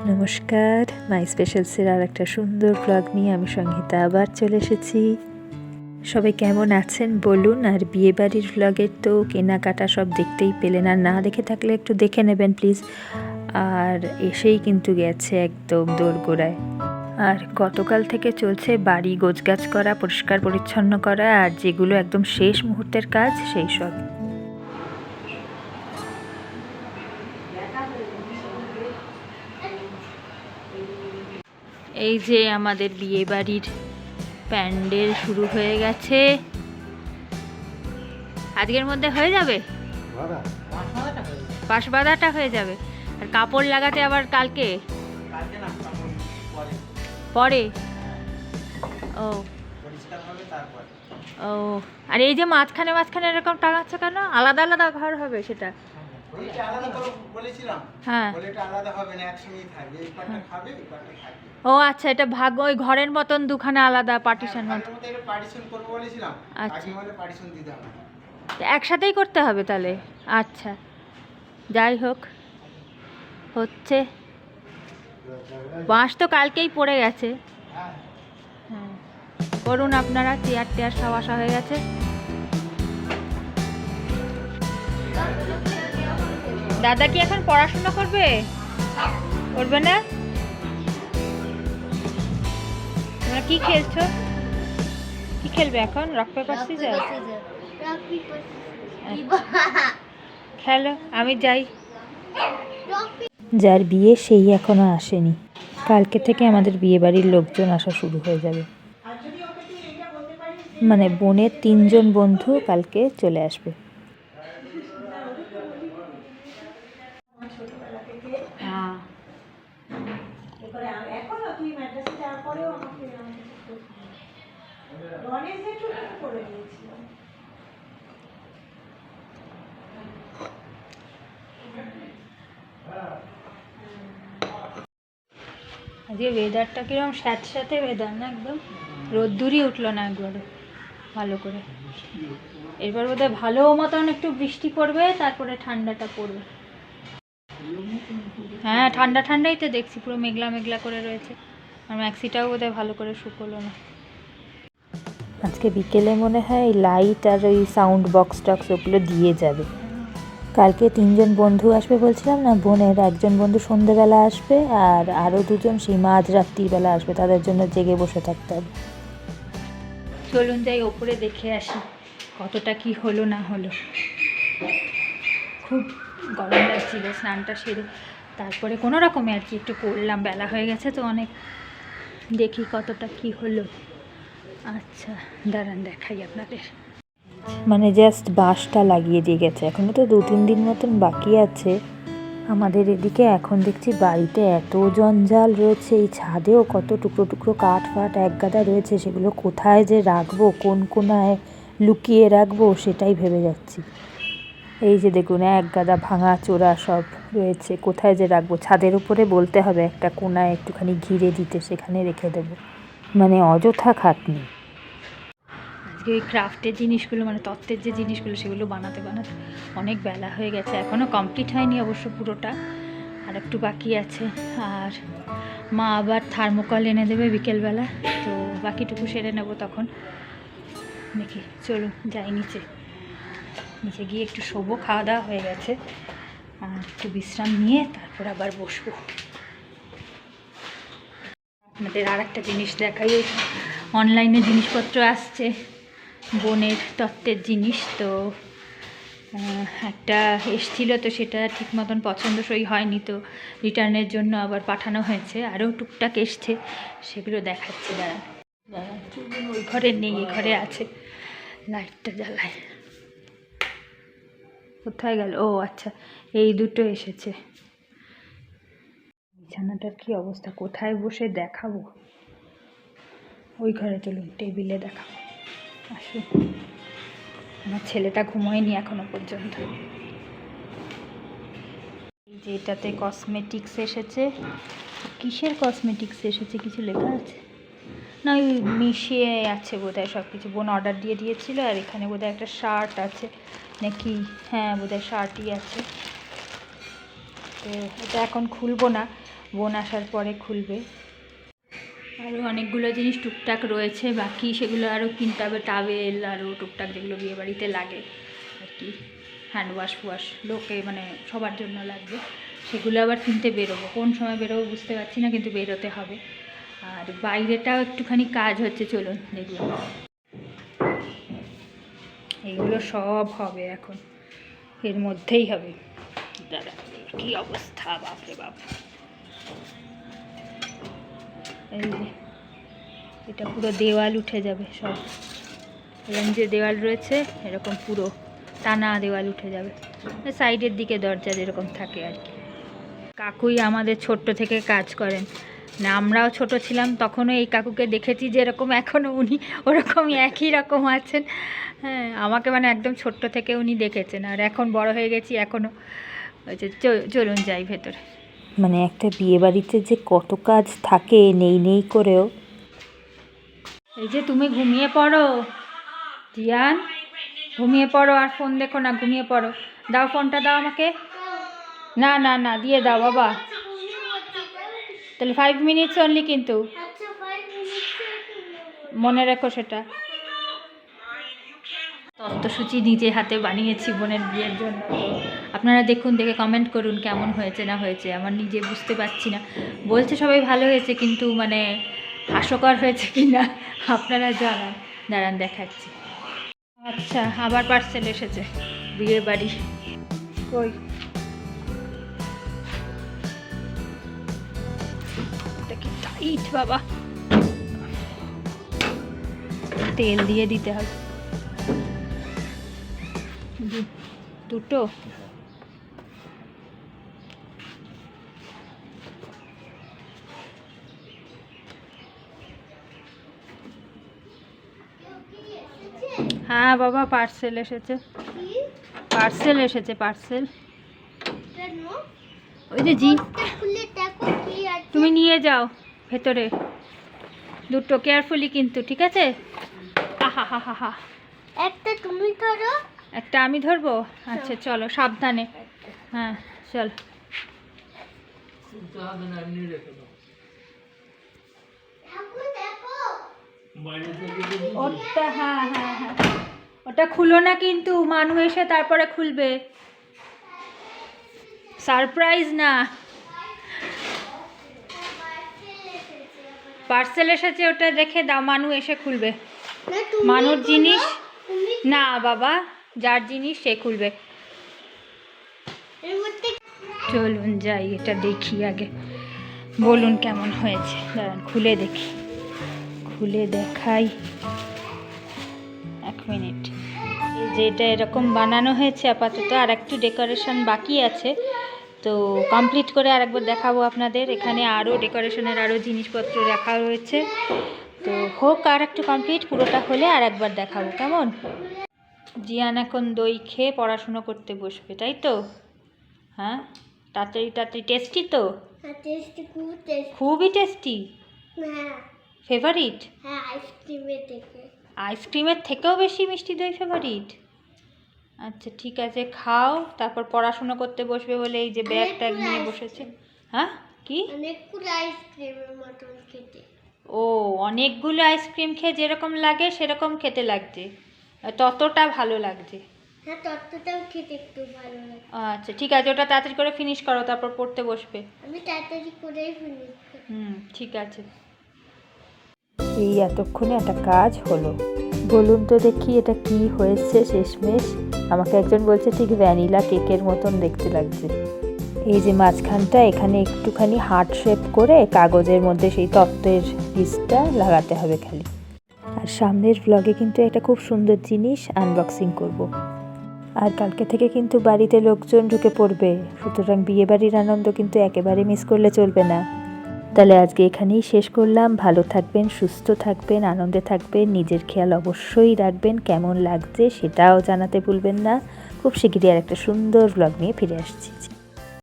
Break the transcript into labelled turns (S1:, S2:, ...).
S1: নমস্কার, মাই স্পেশালসের আর একটা সুন্দর ব্লগ নিয়ে আমি সংহিতা আবার চলে এসেছি। সবাই কেমন আছেন বলুন। আর বিয়েবাড়ির ব্লগের তো কেনাকাটা সব দেখতেই পেলেন, আর না দেখে থাকলে একটু দেখে নেবেন প্লিজ। আর এসেই কিন্তু গেছে একদম দোরগোড়ায়। আর গতকাল থেকে চলছে বাড়ি গোছগাছ করা, পরিষ্কার পরিচ্ছন্ন করা, আর যেগুলো একদম শেষ মুহূর্তের কাজ সেই সব। এই যে আমাদের বিয়ে বাড়ির প্যান্ডেল শুরু হয়ে গেছে। আজকের মধ্যে হয়ে যাবে, পাশ বাঁধাটা হয়ে যাবে। আর কাপড় লাগাতে আবার কালকে পরে। ও ও, আর এই যে মাঝখানে মাঝখানে এরকম টাঙাচ্ছ কেন? আলাদা আলাদা ঘর হবে সেটা? হ্যাঁ। ও আচ্ছা, এটা ভাগ ওই ঘরের মতন দুখানে আলাদা পার্টিশন মতন। আচ্ছা, একসাথেই করতে হবে তাহলে। আচ্ছা, যাই হোক, হচ্ছে। বাঁশ তো কালকেই পড়ে গেছে। হ্যাঁ, করুন আপনারা। চেয়ার টেয়ার সব আসা হয়ে গেছে। দাদা কি এখন পড়াশোনা করবে? করবে না? তোমরা কি খেলছো? কি খেলবে এখন? Rock paper scissor? খেলো, আমি যাই। যার বিয়ে সেই এখনো আসেনি। কালকে থেকে আমাদের বিয়ে বাড়ির লোকজন আসা শুরু হয়ে যাবে। মানে বোনের 3জন বন্ধু কালকে চলে আসবে। আজকে ওয়েদারটা কিরকম স্যাঁতস্যাঁতে ওয়েদার না, একদম রোদ্দুরই উঠলো না একবারে ভালো করে। এরপর বোধহয় ভালো মতন একটু বৃষ্টি পড়বে, তারপরে ঠান্ডাটা পড়বে। হ্যাঁ, ঠান্ডা ঠান্ডাই তো দেখছি, পুরো মেঘলা মেঘলা করে রয়েছে। আর ম্যাক্সিটাও বোধহয় ভালো করে শুকোলো না। আজকে বিকেলে মনে হয় লাইট আর ওই সাউন্ড বক্স টক্স ওগুলো দিয়ে যাবে। কালকে 3জন বন্ধু আসবে বলছিলাম না, বোনের একজন বন্ধু সন্ধেবেলা আসবে, আর আরও 2জন সেই মাঝরাত্রিবেলা আসবে। তাদের জন্য জেগে বসে থাকতে হবে। চলুন যাই ওপরে দেখে আসি কতটা কি হলো না হলো। খুব গরম লাগছিল, স্নানটা সেরে তারপরে কোনো রকমে আর কি একটু করলাম, বেলা হয়ে গেছে তো অনেক। দেখি কতটা কি হলো। আচ্ছা দাঁড়ান দেখাই আপনাদের। মানে জাস্ট বাঁশটা লাগিয়ে দিয়ে গেছে, এখনও তো 2-3 দিন মতন বাকি আছে। আমাদের এদিকে এখন দেখছি বাড়িতে এত জঞ্জাল রয়েছে, এই ছাদেও কত টুকরো টুকরো কাঠ ফাট এক গাদা রয়েছে, সেগুলো কোথায় যে রাখবো, কোন কোনায় লুকিয়ে রাখবো সেটাই ভেবে যাচ্ছি। এই যে দেখুন এক গাদা ভাঙা চোরা সব রয়েছে, কোথায় যে রাখবো। ছাদের উপরে বলতে হবে একটা কোনায় একটুখানি ঘিরে দিতে, সেখানে রেখে দেবো। মানে অযথা খাটনি। আজকে ওই ক্রাফটের জিনিসগুলো, মানে তত্ত্বের যে জিনিসগুলো, সেগুলো বানাতে বানাতে অনেক বেলা হয়ে গেছে। এখনও কমপ্লিট হয়নি অবশ্য পুরোটা, আর একটু বাকি আছে। আর মা আবার থার্মোকল এনে দেবে বিকেলবেলা, তো বাকিটুকু সেরে নেব তখন। দেখি, চলুন যাই নিচে। নিচে গিয়ে একটু শোবো, খাওয়া দাওয়া হয়ে গেছে, আর একটু বিশ্রাম নিয়ে তারপর আবার বসবো। আপনাদের আর একটা জিনিস দেখাই, অনলাইনে জিনিসপত্র আসছে বোনের তত্ত্বের জিনিস। তো একটা এসেছিলো, তো সেটা ঠিক মতন পছন্দসই হয়নি, তো রিটার্নের জন্য আবার পাঠানো হয়েছে। আরও টুকটাক এসছে, সেগুলো দেখাচ্ছে। দাঁড়ান ওই ঘরে নেই, এই ঘরে আছে। লাইটটা জ্বালায়। কোথায় গেল? ও আচ্ছা, এই দুটো এসেছে। বিছানাটার কি অবস্থা, কোথায় বসে দেখাবো? ওই ঘরে চলুন, টেবিলে দেখাবো। আসুন, আমার ছেলেটা ঘুমোয়নি এখনো পর্যন্ত। এই যে এটাতে কসমেটিক্স এসেছে। কিসের কসমেটিক্স এসেছে কিছু লেখা আছে না? ওই মিশিয়ে আছে বোধহয় সব কিছু। বোন অর্ডার দিয়ে দিয়েছিল। আর এখানে বোধহয় একটা শার্ট আছে নাকি? হ্যাঁ, বোধহয় শার্টই আছে। তো এটা এখন খুলবো না, বোন আসার পরে খুলবে। আরও অনেকগুলো জিনিস টুকটাক রয়েছে বাকি, সেগুলো আরও কিনতে হবে। টাওয়েল আরও টুকটাক যেগুলো বিয়েবাড়িতে লাগে আর কি, হ্যান্ড ওয়াশ লোকে মানে সবার জন্য লাগবে, সেগুলো আবার কিনতে বেরোবো। কোন সময় বেরোবো বুঝতে পারছি না, কিন্তু বেরোতে হবে। আর বাইরেটাও একটুখানি কাজ হচ্ছে, চলুন দেখলাম। এগুলো সব হবে এখন, এর মধ্যেই হবে। দাদা কি অবস্থা, বাপরে বাপ। এই যে এটা পুরো দেওয়াল উঠে যাবে সব, এরকম যে দেওয়াল রয়েছে এরকম পুরো টানা দেওয়াল উঠে যাবে, সাইডের দিকে দরজা যেরকম থাকে আর কি। কাকুই আমাদের ছোট্ট থেকে কাজ করেন না, আমরাও ছোট ছিলাম তখনও এই কাকুকে দেখেছি, যেরকম এখনও উনি ওরকমই একই রকম আছেন। হ্যাঁ, আমাকে মানে একদম ছোট্ট থেকে উনি দেখেছেন, আর এখন বড় হয়ে গেছি এখনও। চলুন যাই ভেতরে।
S2: মানে একটা বিয়ে বাড়িতে যে কত কাজ থাকে নেই করেও।
S1: এই যে তুমি ঘুমিয়ে পড়ো জিয়ান, ঘুমিয়ে পড়ো, আর ফোন দেখো না, ঘুমিয়ে পড়ো। দাও ফোনটা, দাও আমাকে। না না না, দিয়ে দাও বাবা। তাহলে 5 মিনিটস অনলি, কিন্তু মনে রেখো সেটা। তত্ত্বসূচি নিজে হাতে বানিয়েছি বোনের বিয়ের জন্য। আপনারা দেখুন, দেখে কমেন্ট করুন কেমন হয়েছে না হয়েছে। আমার নিজে বুঝতে পারছি না, বলছে সবাই ভালো হয়েছে, কিন্তু মানে হাস্যকর হয়েছে কি না আপনারা জানান। দাঁড়ান দেখাচ্ছি। আচ্ছা, আবার পার্সেল এসেছে বিয়ের বাড়ি। কই এটা কি টাইট বাবা, তেল দিয়ে দিতে হবে। দুটো হ্যাঁ বাবা, পার্সেল এসেছে, পার্সেল এসেছে, পার্সেল। ওই যে জি, তুমি নিয়ে যাও ভেতরে দুটো, কেয়ারফুলি কিন্তু, ঠিক আছে? আহা হা হা হা।
S3: একটা তুমি ধরো,
S1: একটা আমি ধরবো। আচ্ছা চলো, সাবধানে। হ্যাঁ চল। ওটা হ্যাঁ হ্যাঁ হ্যাঁ, ওটা খুলো না কিন্তু, মানু এসে তারপরে খুলবে, সারপ্রাইজ না। পার্সেল এসেছে, ওটা রেখে দাও, মানু এসে খুলবে। মানুর জিনিস না বাবা, যার জিনিস সে খুলবে। চলুন যাই, এটা দেখি আগে, বলুন কেমন হয়েছে। দাঁড়ান খুলে দেখি, খুলে দেখাই, 1 মিনিট। এই যে এটা এরকম বানানো হয়েছে আপাতত, আর একটু ডেকোরেশন বাকি আছে, তো কমপ্লিট করে আরেকবার দেখাবো আপনাদের। এখানে আরও ডেকোরেশনের আরও জিনিসপত্র রাখা রয়েছে, তো হোক আর একটু কমপ্লিট, পুরোটা হলে আর একবার দেখাবো কেমন। জিয়ান এখন দই খেয়ে পড়াশুনো করতে বসবে, তাই তো? হ্যাঁ, তাড়াতাড়ি তাড়াতাড়ি। টেস্টি তো? খুবই টেস্টি। ফেভারিট?
S3: হ্যাঁ, আইসক্রিমের থেকে।
S1: আইসক্রিমের থেকেও বেশি মিষ্টি দই ফেভারিট? আচ্ছা ঠিক আছে, খাও, তারপর পড়াশুনো করতে বসবে বলে এই যে ব্যাগ ট্যাগ নিয়ে বসেছে। হ্যাঁ কি?
S3: অনেকগুলো আইসক্রিমের মতন খেতে।
S1: ও, অনেকগুলো আইসক্রিম খেয়ে যেরকম লাগে সেরকম খেতে লাগছে, ততটা ভালো লাগছে।
S3: হ্যাঁ, ততটাও খেতে একটু ভালো লাগে।
S1: আচ্ছা ঠিক আছে, ওটা তাড়াতাড়ি করে ফিনিশ করো, তারপর পড়তে বসবে।
S3: আমি তাড়াতাড়ি করেই ফিনিশ করি।
S1: ঠিক আছে।
S2: এই এতক্ষণে একটা কাজ হলো। বলুন তো দেখি এটা কি হয়েছে শেষমেশ। আমাকে একজন বলছে ঠিক ভ্যানিলা কেকের মতন দেখতে লাগছে। এই যে মাঝখানটা এখানে একটুখানি হার্ট শেপ করে কাগজের মধ্যে সেই তত্ত্বের পিসটা লাগাতে হবে খালি। আর সামনের ব্লগে কিন্তু একটা খুব সুন্দর জিনিস আনবক্সিং করব। আর কালকে থেকে কিন্তু বাড়িতে লোকজন ঢুকে পড়বে, সুতরাং বিয়েবাড়ির আনন্দ কিন্তু একেবারে মিস করলে চলবে না। তাহলে আজকে এখানেই শেষ করলাম। ভালো থাকবেন, সুস্থ থাকবেন, আনন্দে থাকবেন, নিজের খেয়াল অবশ্যই রাখবেন। কেমন লাগছে সেটাও জানাতে ভুলবেন না। খুব শিগগিরই আর একটা সুন্দর ব্লগ নিয়ে ফিরে আসছি।